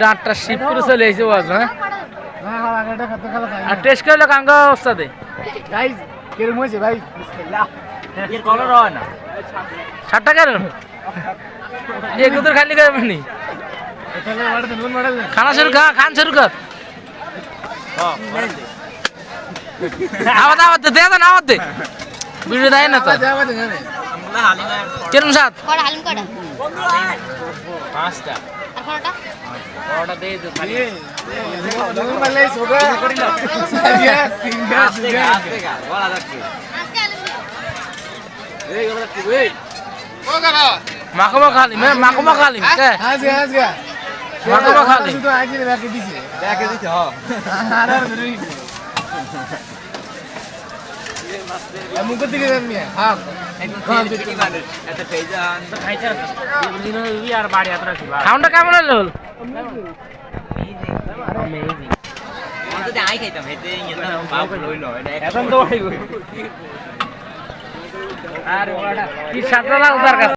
ডাঁটটা sheep করে চলে এসেছে বাজ হ্যাঁ আর টেস্ট করলে কাঙ্গা অবস্থাতে গাইস কিরম হয়েছে ভাই বিসমিল্লাহ এর কলর হয় না 60 টাকা রে এক দুধ খালি করে মানি এখানে মার দেন মডেল খানা শুরু কর খান শুরু কর আওয়াজ আওয়াজ দে না আওয়াজ দে ভিডিও দেয় না তো কিরম সাত কড়া হালিম কড়া পাঁচটা আর কড়াটা অর্ডার দিয়ে দে খালি নতুন মাল এই সোগা করি না সাজিয়া তিনটা বলা যাচ্ছে আজকে হালিম এই গলা কি ওই ও কাকা মাখমা খালি মাখমা খালি কে আজকে আজকে মাখমা খালি তো আজকে ব্যাকে দিছে হ্যাঁ আর আর ধরে মুখ দিকে দেন মিয়া হ্যাঁ খাউনটা কেমন হলো কি সাতটা উদার কাছে